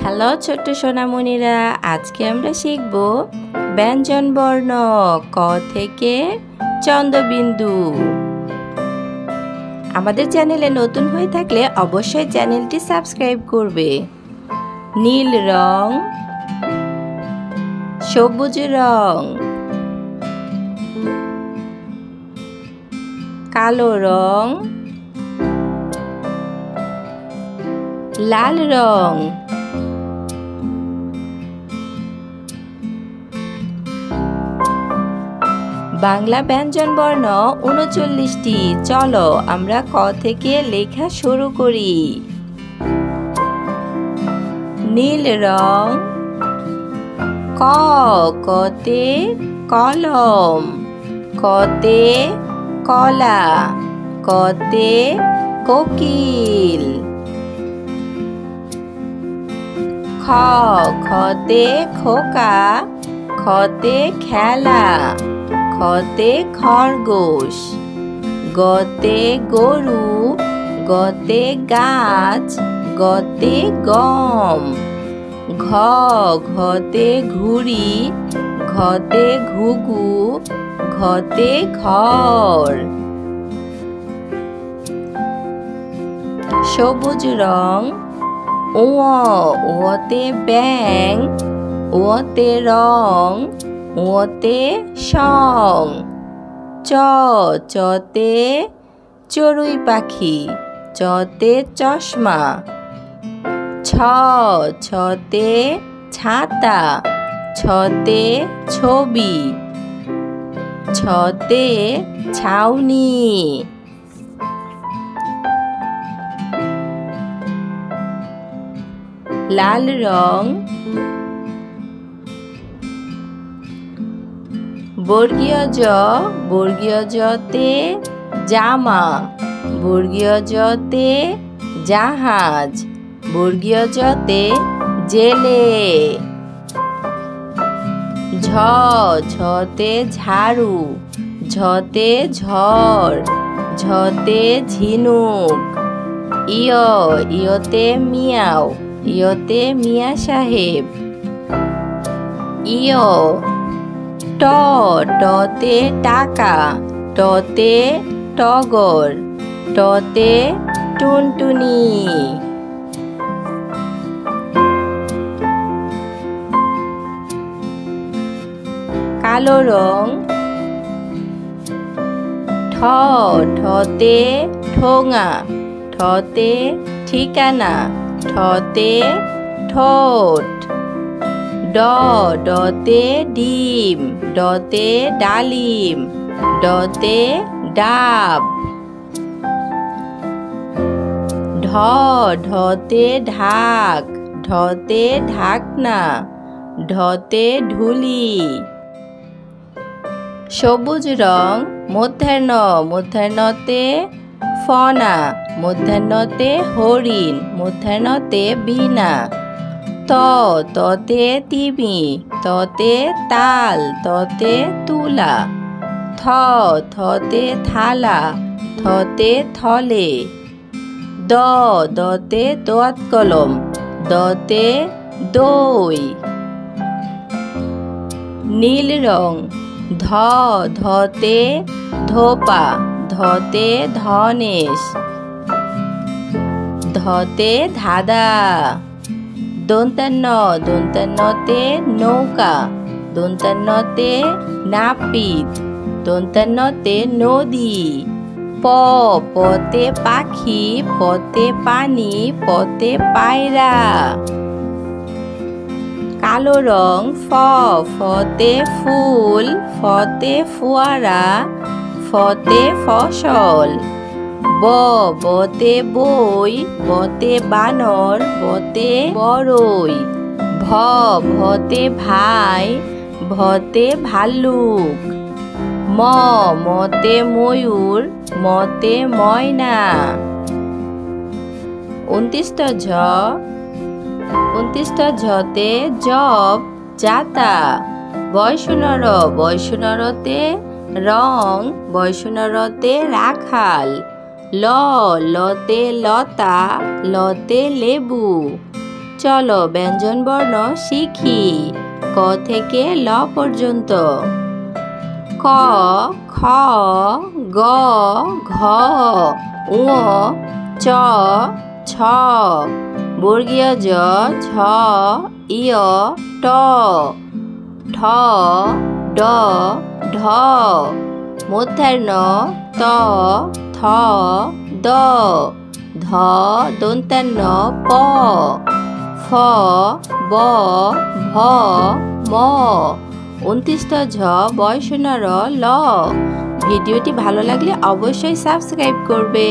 Hello ছোট্ট সোনামণিরা, আজকে আমরা শিখব ব্যঞ্জন বর্ণ ক থেকে চন্দ্রবিন্দু। আমাদের চ্যানেলে নতুন হয়ে থাকলে অবশ্যই চ্যানেলটি সাবস্ক্রাইব করবে। নীল রং, সবুজ রং, কালো রং, লাল রং, বাংলা ব্যঞ্জন বর্ণ ৩৯টি। চলো আমরা ক থেকে লেখা শুরু করি। নীল রং, ক, কতে কলম, কতে কলা, কতে কোকিল। খ, খতে খোকা, খতে খেলা, খতে খরগোশ, গতে গরু, গতে গাছ, গতে গম। ঘ, ঘতে ঘুড়ি, ঘতে ঘুঘু, ঘতে ঘর। সবুজ রং, ও, ওতে ব্যাঙ, ওতে রং, ওতে সং। চ, চতে চড়ুই পাখি, চতে চশমা। ছ, ছতে ছাতা, ছতে ছবি, ছতে ছাউনি। লাল রং, বর্গীয় জ, বর্গীয় জতে জামা, বর্গীয় জতে জাহাজ, বর্গীয় জতে জেলে। ঝ, ঝতে ঝাড়ু, ঝতে ঝড়, ঝতে ঝিনুক। ইয়, ইয়তে মিয়াও, ইয়তে মিয়া সাহেব। ইয়। ট, টতে টাকা, টতে টগর, টতে টুনটুনি। কালো রং, ঠ, ঠতে ঠোঙা, ঠতে ঠিকানা, ঠতে ঠোঁট। ড, ডতে ডিম, ডতে ডালিম, ডতে ডাব। ঢ, ঢতে ঢাক, ঢতে ঢাকনা, ঢতে ঢুলি। সবুজ রং, মধ্যাহ্ন, মধ্যাহ্নতে ফনা, মধ্যাহ্নতে হরিণ, মধ্যাহ্নতে বীণা। ত, ততে তিমি, ততে তাল, ততে তুলা। থ, থতে থালা, থতে থলে। দ, দতে দোয়াত কলম, দতে দই। নীল রং, ধ, ধতে ধোপা, ধতে ধনেশ, ধতে ধাঁধা। দন্তান্ন, দন্তান্নতে নৌকা, দন্তান্নতে নাপিত, দন্তান্নতে নদী। প, পতে পাখি, পতে পানি, পতে পায়রা। কালো রং, ফ, ফতে ফুল, ফতে ফোয়ারা, ফতে ফসল। ব, বতে বই, বতে বানর, বতে বড়ই। ভ, ভতে ভাই, ভতে ভাল্লুক। ম, মতে ময়ূর, মতে ময়না। ২৯টা ঝ, ২৯টা ঝতে জব, জাতা। বয়সুনর, বয়সুনরতে রং, বয়সুনরতে রাখাল। ল, লতে লতা, লতে লেবু। চ, চলো ব্যঞ্জন বর্ণ শিখি ক থেকে ল পর্যন্ত। ক, খ, গ, ঘ, ঙ, চ, ছ, বর্গীয় জ, ঝ, ইয়, ট, ঠ, ড, ঢ, মূর্ধন্য ত, থ, দ, ধ, দন্ত্যান্ন প, ফ, ব, ভ, ম, ২৯ ঝ, বয়সন্য র, ল। ভিডিওটি ভালো লাগলে অবশ্যই সাবস্ক্রাইব করবে।